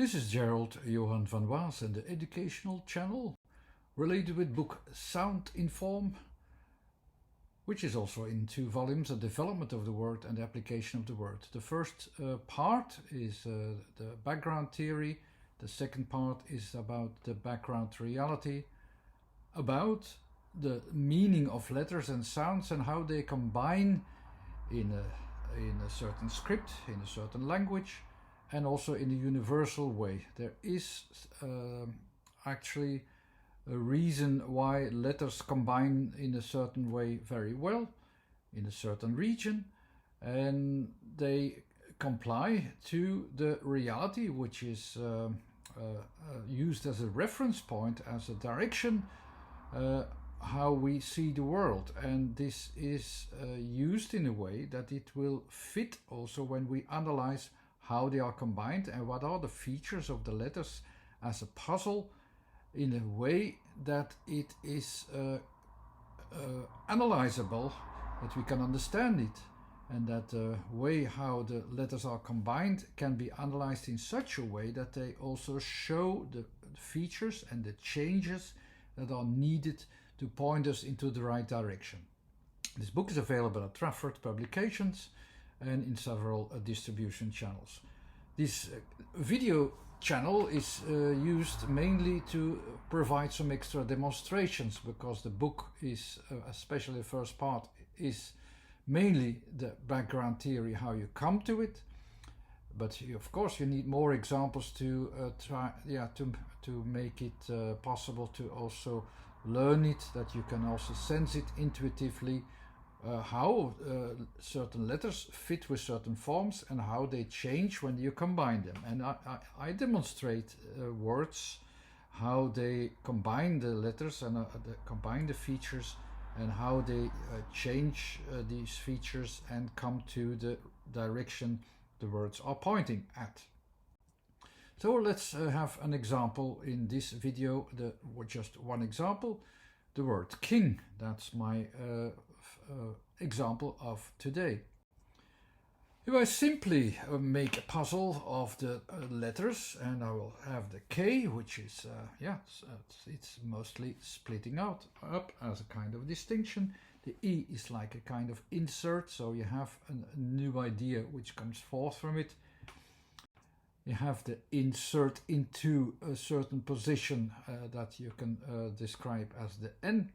This is Gerald Johan van Waas and the educational channel related with book Sound in Form, which is also in 2 volumes, A Development of the Word and the Application of the Word. The first part is the background theory. The second part is about the background reality, about the meaning of letters and sounds and how they combine in a certain script, in a certain language, and also in a universal way. There is actually a reason why letters combine in a certain way very well in a certain region, and they comply to the reality which is used as a reference point, as a direction, how we see the world. And this is used in a way that it will fit also when we analyze how they are combined and what are the features of the letters as a puzzle, in a way that it is analyzable, that we can understand it, and that the way how the letters are combined can be analyzed in such a way that they also show the features and the changes that are needed to point us into the right direction. This book is available at Trafford Publications and in several distribution channels. This video channel is used mainly to provide some extra demonstrations, because the book is, especially the first part, is mainly the background theory, how you come to it. But of course you need more examples to to make it possible to also learn it, that you can also sense it intuitively, how certain letters fit with certain forms and how they change when you combine them. And I demonstrate words, how they combine the letters and combine the features, and how they change these features and come to the direction the words are pointing at. So let's have an example in this video, just one example, the word king. That's my example of today. If I simply make a puzzle of the letters, and I will have the K, which is, it's mostly splitting up as a kind of distinction. The E is like a kind of insert, so you have a new idea which comes forth from it. You have the insert into a certain position that you can describe as the N.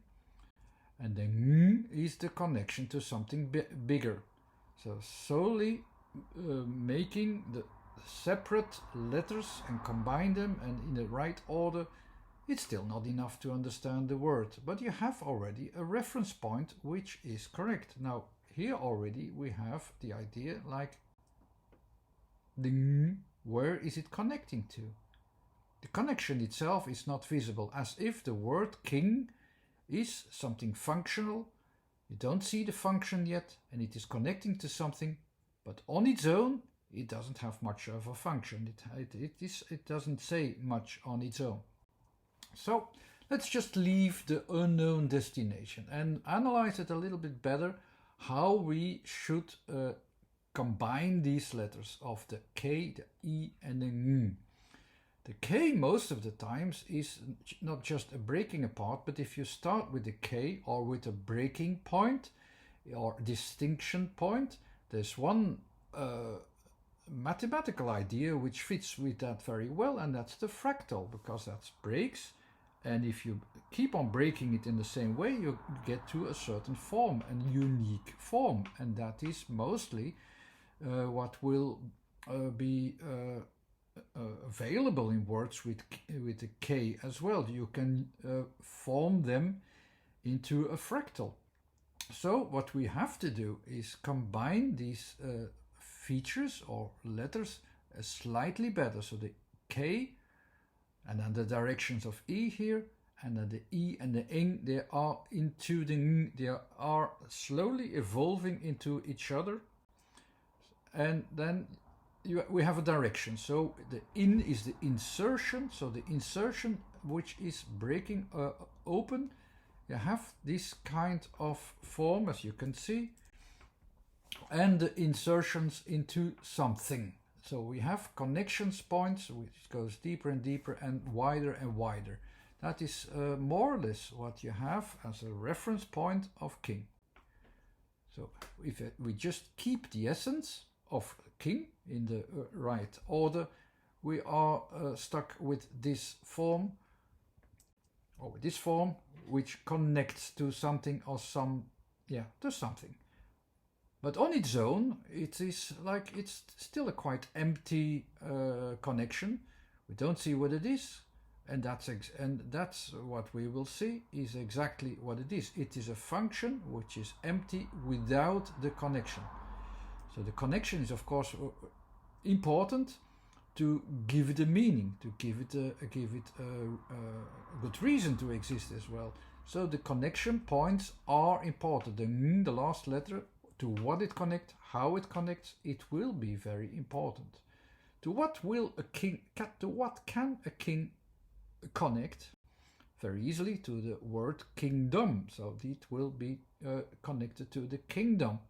And the Ng is the connection to something bigger. So solely making the separate letters and combine them and in the right order, it's still not enough to understand the word. But you have already a reference point which is correct. Now here already we have the idea, like the Ng, where is it connecting to? The connection itself is not visible, as if the word king is something functional. You don't see the function yet, and it is connecting to something, but on its own it doesn't have much of a function. It doesn't say much on its own. So let's just leave the unknown destination and analyze it a little bit better, how we should combine these letters of the K, the E and the Ng. The K most of the times is not just a breaking apart, but if you start with the K or with a breaking point or distinction point, there's one mathematical idea which fits with that very well, and that's the fractal, because that's breaks, and if you keep on breaking it in the same way, you get to a certain form, a unique form, and that is mostly what will be available in words with a K as well. You can form them into a fractal. So what we have to do is combine these features or letters slightly better. So the K, and then the directions of E here, and then the E and the Ing, they are into the Ng, they are slowly evolving into each other. And then we have a direction. So the in is the insertion, so the insertion which is breaking open. You have this kind of form, as you can see, and the insertions into something. So we have connections points which goes deeper and deeper and wider. That is more or less what you have as a reference point of king. So if we just keep the essence of king in the right order, we are stuck with this form, or with this form, which connects to something or to something. But on its own, it is like it's still a quite empty connection. We don't see what it is, and that's what we will see is exactly what it is. It is a function which is empty without the connection. So the connection is of course important to give it a meaning, to give it a good reason to exist as well. So the connection points are important. The last letter, to what it connects, how it connects, it will be very important. To what can a king connect? Very easily to the word kingdom. So it will be connected to the kingdom.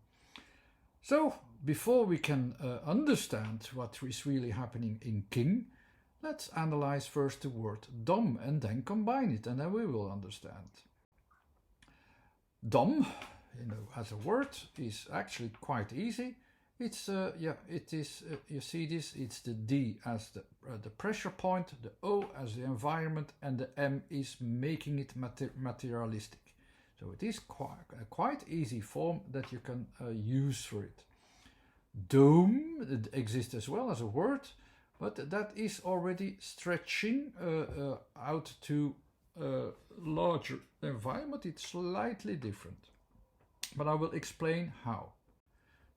So before we can understand what is really happening in king, let's analyze first the word dom and then combine it, and then we will understand. Dom, as a word, is actually quite easy. It's it is. You see this? It's the D as the pressure point, the O as the environment, and the M is making it materialistic. So it is quite easy form that you can use for it. Dome exists as well as a word, but that is already stretching out to a larger environment. It's slightly different, but I will explain how.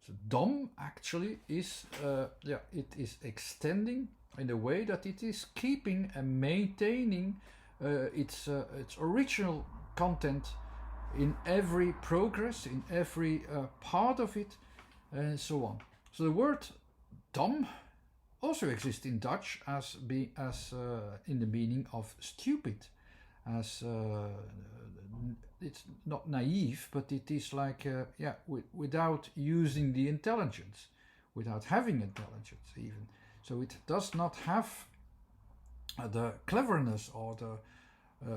So dom actually is it is extending in a way that it is keeping and maintaining its original content in every progress, in every part of it, and so on. So the word dom also exists in Dutch as in the meaning of stupid, as it's not naive, but it is like without using the intelligence, without having intelligence even. So it does not have the cleverness or the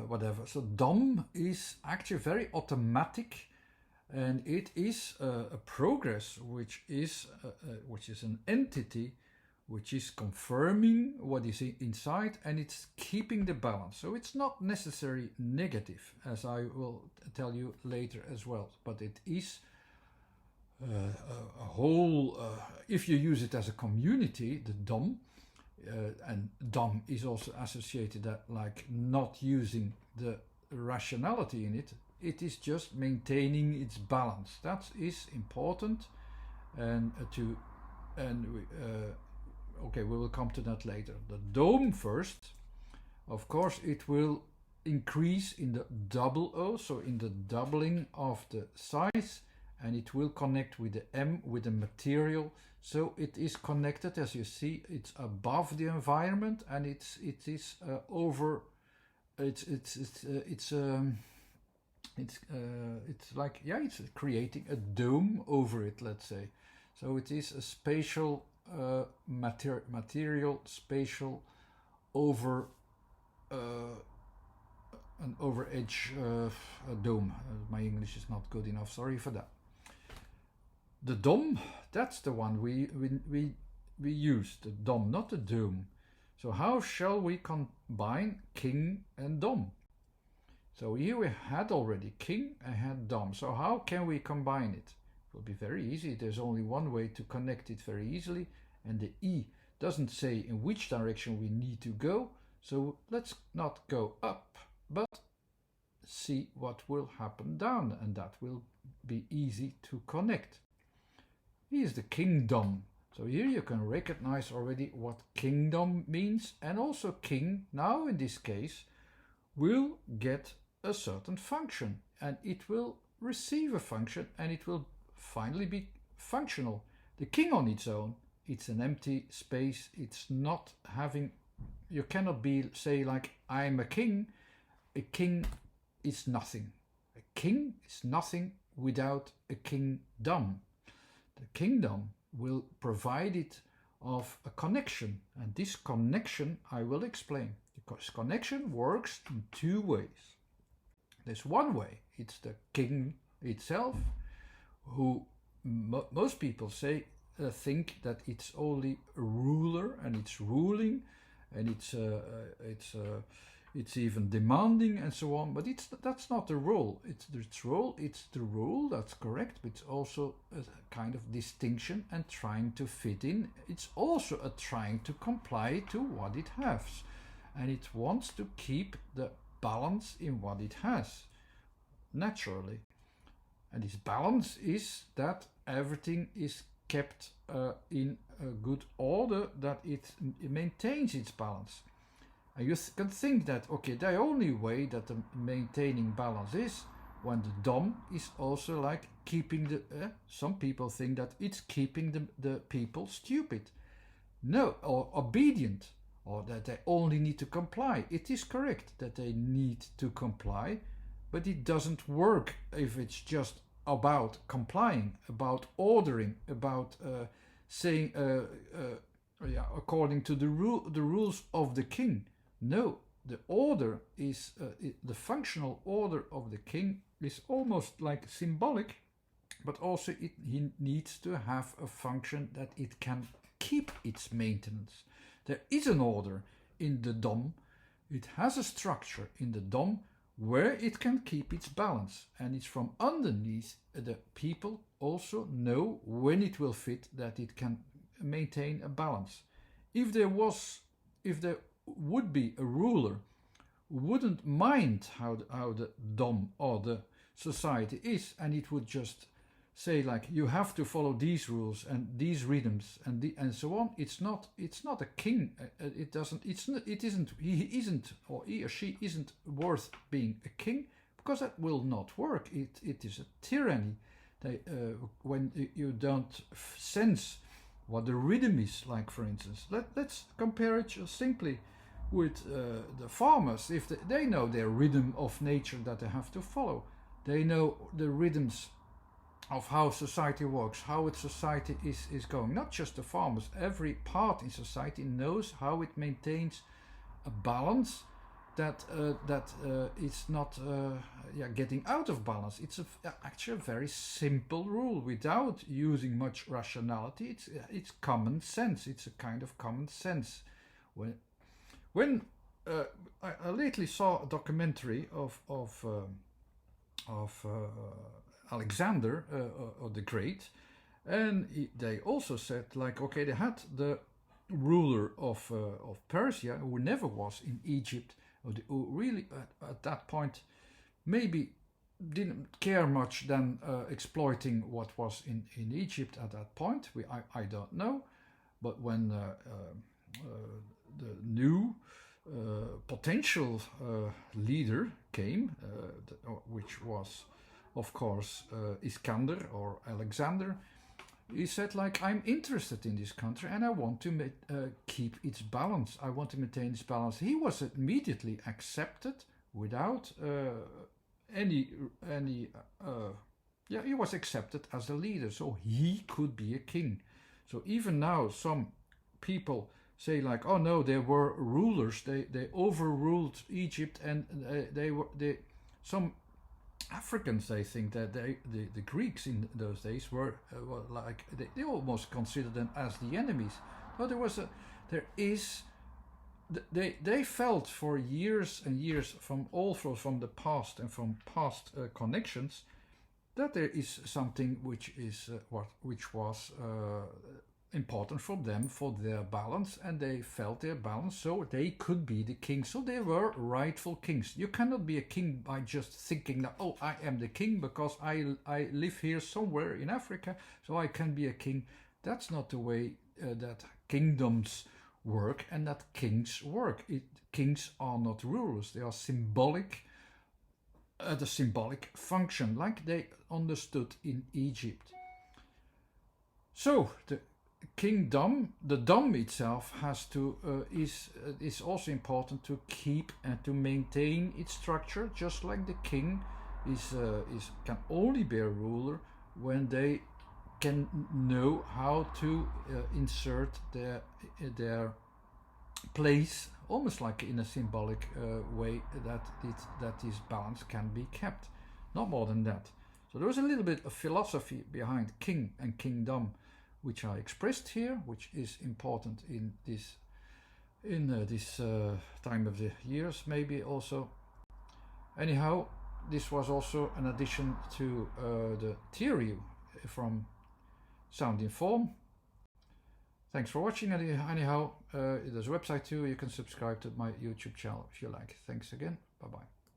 whatever. So dom is actually very automatic, and it is a progress which is an entity which is confirming what is inside, and it's keeping the balance. So it's not necessarily negative, as I will tell you later as well, but it is a whole, if you use it as a community, the dom, and dom is also associated that like not using the rationality in it, it is just maintaining its balance. That is important, and okay, we will come to that later. The dome first, of course, it will increase in the double O, so in the doubling of the size, and it will connect with the M, with the material. So it is connected, as you see, it's above the environment, and it is over. It's like it's creating a dome over it, let's say. So it is a spatial material spatial over an over edge dome. My English is not good enough, sorry for that. The dom, that's the one we use, the dom, not the dome. So how shall we combine king and dom? So here we had already king and had dom. So how can we combine it? It will be very easy. There's only one way to connect it very easily, and the E doesn't say in which direction we need to go. So let's not go up, but see what will happen down, and that will be easy to connect. Here's the kingdom. So here you can recognize already what kingdom means, and also king, now in this case, will get a certain function, and it will receive a function, and it will finally be functional. The king on its own, it's an empty space. It's not having, you cannot say like, I'm a king. A king is nothing. A king is nothing without a kingdom. The kingdom will provide it of a connection. And this connection I will explain. Because connection works in two ways. There's one way, it's the king itself, who most people think that it's only a ruler and it's ruling and it's even demanding and so on, but that's not the role. It's the rule, that's correct, but it's also a kind of distinction and trying to fit in. It's also a trying to comply to what it has, and it wants to keep the balance in what it has, naturally. And this balance is that everything is kept in a good order, that it maintains its balance. And you can think that, okay, the only way that the maintaining balance is when the dom is also like keeping the, some people think that it's keeping the people stupid. No, or obedient, or that they only need to comply. It is correct that they need to comply, but it doesn't work if it's just about complying, about ordering, about saying, according to the rules of the king. No, the order is, the functional order of the king is almost like symbolic, but also he needs to have a function that it can keep its maintenance. There is an order in the dom, it has a structure in the dom where it can keep its balance, and it's from underneath the people also know when it will fit that it can maintain a balance. If there would be a ruler who wouldn't mind how the dom or the society is, and it would just say like, you have to follow these rules and these rhythms and so on, it's not a king. He or she isn't worth being a king, because that will not work. It is a tyranny. When you don't sense what the rhythm is, like for instance, let's compare it simply with the farmers. If they know their rhythm of nature that they have to follow, they know the rhythms of how society works, how its society is going. Not just the farmers, every part in society knows how it maintains a balance that it's not getting out of balance. It's actually a very simple rule without using much rationality. It's common sense. It's a kind of common sense. When I lately saw a documentary of Alexander the Great, and they also said like, okay, they had the ruler of Persia, who never was in Egypt, who really at that point maybe didn't care much than exploiting what was in Egypt at that point. I don't know, but when the new potential leader came, which was of course Iskander or Alexander, he said like, I'm interested in this country and I want to keep its balance. I want to maintain its balance. He was immediately accepted without he was accepted as a leader, so he could be a king. So even now some people say like, oh no, there were rulers, they overruled Egypt, and some Africans, they think that the Greeks in those days were like, they almost considered them as the enemies. But they felt for years and years from the past and from past connections that there is something which was important for them, for their balance, and they felt their balance, so they could be the king. So they were rightful kings. You cannot be a king by just thinking that, oh, I am the king because I live here somewhere in Africa, so I can be a king. That's not the way that kingdoms work and that kings work. Kings are not rulers. They are symbolic, the symbolic function, like they understood in Egypt. So the kingdom, the dom itself, has to is also important to keep and to maintain its structure, just like the king can only be a ruler when they can know how to insert their place, almost like in a symbolic way, that this balance can be kept. Not more than that. So there was a little bit of philosophy behind king and kingdom, which I expressed here, which is important in this time of the years, maybe also. Anyhow, this was also an addition to the theory from Sound in Form. Thanks for watching. Anyhow, there's a website too. You can subscribe to my YouTube channel if you like. Thanks again. Bye bye.